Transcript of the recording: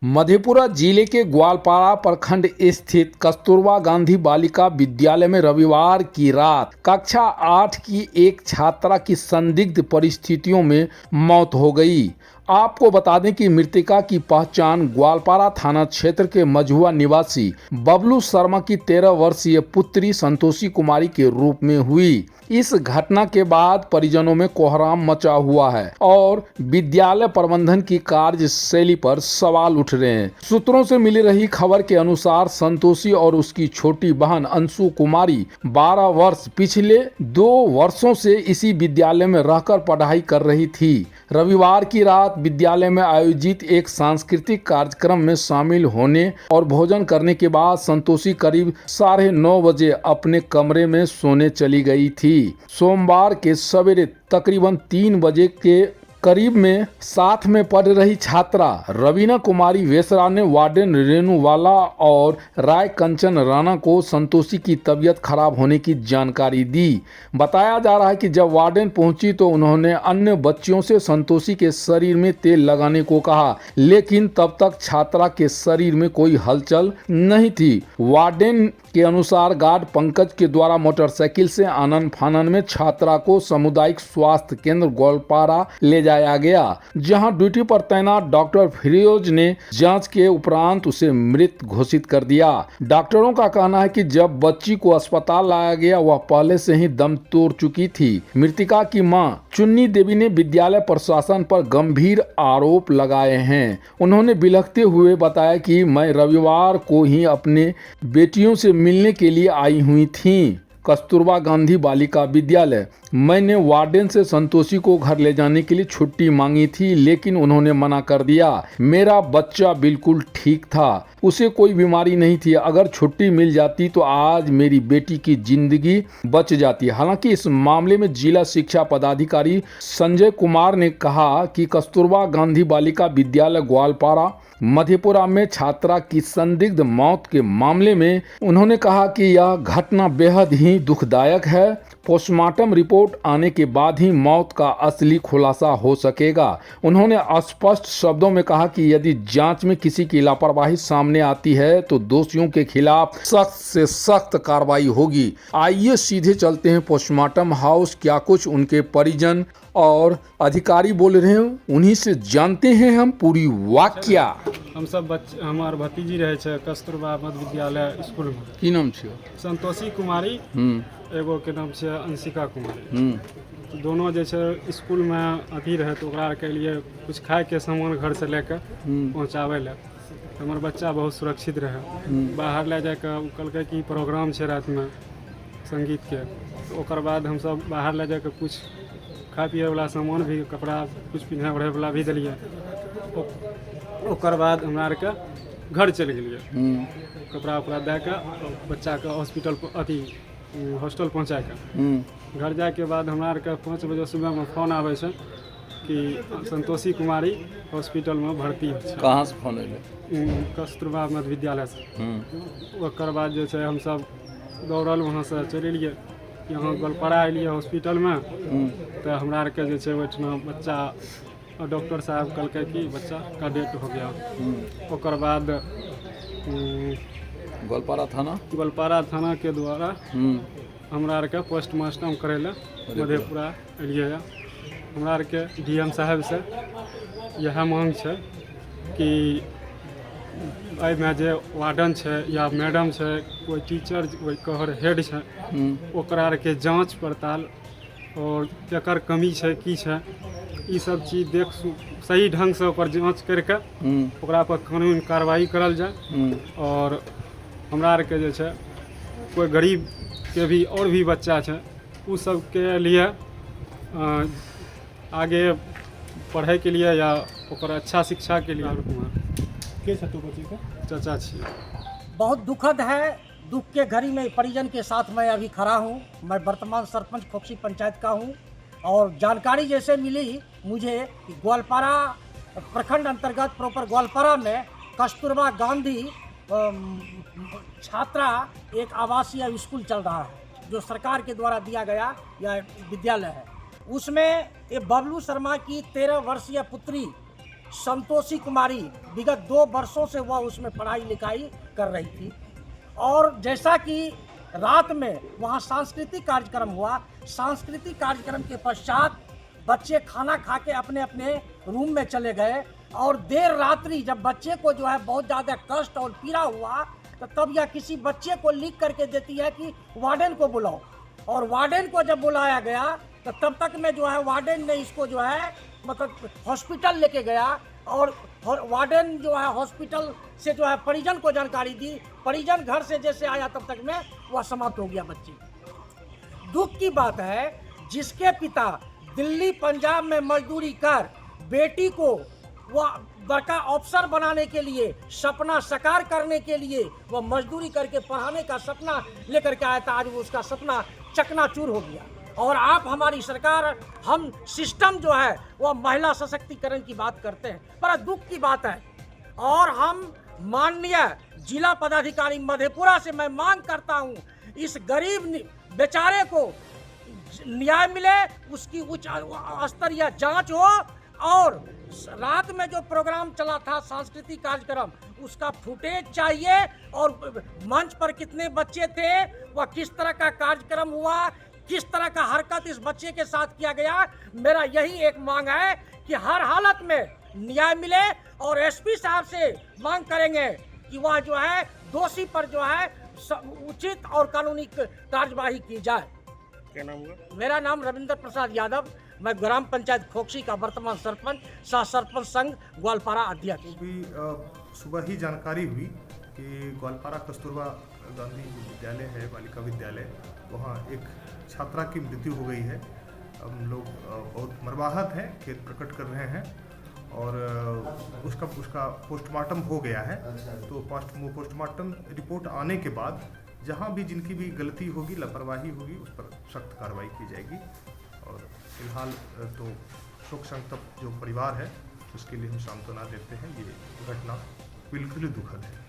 मधेपुरा जिले के ग्वालपारा प्रखंड स्थित कस्तूरबा गांधी बालिका विद्यालय में रविवार की रात कक्षा 8 की एक छात्रा की संदिग्ध परिस्थितियों में मौत हो गई। आपको बता दें कि मृतका की पहचान ग्वालपारा थाना क्षेत्र के मझुआ निवासी बबलू शर्मा की 13 वर्षीय पुत्री संतोषी कुमारी के रूप में हुई। इस घटना के बाद परिजनों में कोहराम मचा हुआ है और विद्यालय प्रबंधन की कार्यशैली पर सवाल उठ रहे हैं। सूत्रों से मिली रही खबर के अनुसार संतोषी और उसकी छोटी बहन अंशु कुमारी 12 वर्ष पिछले 2 वर्षों से इसी विद्यालय में रहकर पढ़ाई कर रही थी। रविवार की रात विद्यालय में आयोजित एक सांस्कृतिक कार्यक्रम में शामिल होने और भोजन करने के बाद संतोषी करीब 9:30 बजे अपने कमरे में सोने चली गई थी। सोमवार के सवेरे तकरीबन 3 बजे के करीब में साथ में पढ़ रही छात्रा रवीना कुमारी वेसरा ने वार्डन रेणुवाला और राय कंचन राणा को संतोषी की तबीयत खराब होने की जानकारी दी। बताया जा रहा है कि जब वार्डन पहुंची तो उन्होंने अन्य बच्चियों से संतोषी के शरीर में तेल लगाने को कहा, लेकिन तब तक छात्रा के शरीर में कोई हलचल नहीं थी। वार्डन के अनुसार गार्ड पंकज के द्वारा मोटरसाइकिल से आनन फानन में छात्रा को सामुदायिक स्वास्थ्य केंद्र ग्वालपारा ले जाया गया, जहां ड्यूटी पर तैनात डॉक्टर फिरोज ने जांच के उपरांत उसे मृत घोषित कर दिया। डॉक्टरों का कहना है कि जब बच्ची को अस्पताल लाया गया वह पहले से ही दम तोड़ चुकी थी। मृतिका की मां चुन्नी देवी ने विद्यालय प्रशासन पर गंभीर आरोप लगाए हैं। उन्होंने बिलखते हुए बताया कि मैं रविवार को ही अपने बेटियों से मिलने के लिए आई हुई थी कस्तूरबा गांधी बालिका विद्यालय। मैंने वार्डन से संतोषी को घर ले जाने के लिए छुट्टी मांगी थी, लेकिन उन्होंने मना कर दिया। मेरा बच्चा बिल्कुल ठीक था, उसे कोई बीमारी नहीं थी। अगर छुट्टी मिल जाती तो आज मेरी बेटी की जिंदगी बच जाती। हालांकि इस मामले में जिला शिक्षा पदाधिकारी संजय कुमार ने कहा कि कस्तूरबा गांधी बालिका विद्यालय ग्वालपारा मधेपुरा में छात्रा की संदिग्ध मौत के मामले में उन्होंने कहा कि यह घटना बेहद ही दुखदायक है। पोस्टमार्टम रिपोर्ट आने के बाद ही मौत का असली खुलासा हो सकेगा। उन्होंने स्पष्ट शब्दों में कहा कि यदि जांच में किसी की लापरवाही सामने आती है तो दोषियों के खिलाफ सख्त से सख्त कार्रवाई होगी। आइए सीधे चलते हैं पोस्टमार्टम हाउस, क्या कुछ उनके परिजन और अधिकारी बोल रहे हैं, उन्हीं से जानते हैं हम पूरी वाकया। हम सब बच्चे हमार भतीजी रहे छे कस्तूरबा मध्य विद्यालय स्कूल में। की नाम छे? संतोषी कुमारी, एगो के नाम छे अंशिका कुमारी। तो दोनों जे छे स्कूल में अथी रहे तो ओकरा के लिए कुछ खाए के सामान घर से लेकर पहुँचावे ले। हमार बच्चा बहुत सुरक्षित रहे। बाहर ले जाकर कहलकै कि प्रोग्राम छे रात में संगीत के, तो ओकर बाद हम सब बाहर ले जाकर कुछ खाए पिए वाला सामान भी, कपड़ा कुछ पिन्हे ओढ़े वाला भी दिलिए। ओकर बाद हमरा आर के घर चल गए, कपड़ा उपड़ा दे के बच्चा के हॉस्पिटल अथी हॉस्टल पहुँचा के घर जाए के बाद हमरा आर के 5 बजे सुबह में फोन आवे छे कि संतोषी कुमारी हॉस्पिटल में भर्ती है। कहाँ से फोन अयलै? कस्तूरबा मध्य विद्यालय से। ओकर बाद जो है हम सब दौड़ल वहाँ से चल एलिए, यहाँ ग्वालपारा एलिए हॉस्पिटल में। तो हमरा आर के जो है ओहिठिना बच्चा डॉक्टर साहब कहलकै कि बच्चा का डेथ हो गया। ओकर बाद ग्वालपारा थाना के द्वारा हमरा आर के पोस्टमार्टम करे ला मधेपुरा एलिए। हमरा आर के डीएम साहब से यह मांग है कि एहिमे जे वार्डन है या मैडम है, कोई टीचर कोई कहर हेड है, ओकरा आर के जांच पड़ताल और केकर कमी है की है, ई सब चीज देख सही ढंग से ओकर जांच करके ओकरा पर कानूनी कार्रवाई करल जाए। और हमरा आर के जे छै कोई गरीब के भी और भी बच्चा है, उ सब के लिए आगे पढ़े के लिए या ओकर अच्छा शिक्षा के लिए के चाचा छी। बहुत दुखद है। दुख के घड़ी में परिजन के साथ मैं अभी खड़ा हूँ। मैं वर्तमान सरपंच खोखसी पंचायत का हूँ और जानकारी जैसे मिली मुझे कि ग्वालपारा प्रखंड अंतर्गत प्रॉपर ग्वालपारा में कस्तूरबा गांधी छात्रा एक आवासीय स्कूल चल रहा है जो सरकार के द्वारा दिया गया यह विद्यालय है। उसमें ये बबलू शर्मा की 13 वर्षीय पुत्री संतोषी कुमारी विगत 2 वर्षों से वह उसमें पढ़ाई लिखाई कर रही थी। और जैसा कि रात में वहाँ सांस्कृतिक कार्यक्रम हुआ, सांस्कृतिक कार्यक्रम के पश्चात बच्चे खाना खा के अपने अपने रूम में चले गए और देर रात्रि जब बच्चे को जो है बहुत ज़्यादा कष्ट और पीड़ा हुआ तो तब यह किसी बच्चे को लिख करके देती है कि वार्डन को बुलाओ। और वार्डन को जब बुलाया गया तो तब तक में जो है वार्डन ने इसको जो है मतलब हॉस्पिटल लेके गया और वार्डन जो है हॉस्पिटल से जो है परिजन को जानकारी दी। परिजन घर से जैसे आया तब तक में वह समाप्त हो गया बच्ची। दुख की बात है जिसके पिता दिल्ली पंजाब में मजदूरी कर बेटी को वह बड़का अफसर बनाने के लिए, सपना साकार करने के लिए वह मजदूरी करके पढ़ाने का सपना लेकर के आया था, आज वो उसका सपना चकनाचूर हो गया। और आप हमारी सरकार, हम सिस्टम जो है वह महिला सशक्तिकरण की बात करते हैं, बड़ा दुख की बात है। और हम माननीय जिला पदाधिकारी मधेपुरा से मैं मांग करता हूँ इस गरीब बेचारे को न्याय मिले, उसकी उच्च स्तरीय जांच हो और रात में जो प्रोग्राम चला था सांस्कृतिक कार्यक्रम उसका फुटेज चाहिए और मंच पर कितने बच्चे थे, वह किस तरह का कार्यक्रम हुआ, किस तरह का हरकत इस बच्चे के साथ किया गया। मेरा यही एक मांग है कि हर हालत में न्याय मिले और एसपी साहब से मांग करेंगे कि वह जो है दोषी पर जो है उचित और कानूनी कार्यवाही की जाए। क्या नाम हुआ? मेरा नाम रविंद्र प्रसाद यादव, मैं ग्राम पंचायत खोखसी का वर्तमान सरपंच, सह सरपंच संघ ग्वालपारा अध्यक्ष। अभी सुबह ही जानकारी हुई कि ग्वालपारा कस्तूरबा गांधी विद्यालय है, बालिका विद्यालय, वहाँ एक छात्रा की मृत्यु हो गई है। हम लोग बहुत मर्माहत हैं, खेद प्रकट कर रहे हैं और उसका पोस्टमार्टम हो गया है। तो पोस्टमार्टम रिपोर्ट आने के बाद जहाँ भी जिनकी भी गलती होगी, लापरवाही होगी, उस पर सख्त कार्रवाई की जाएगी। और फिलहाल तो शोक संतप्त जो परिवार है उसके लिए हम सांत्वना देते हैं। ये घटना बिल्कुल ही दुखद है।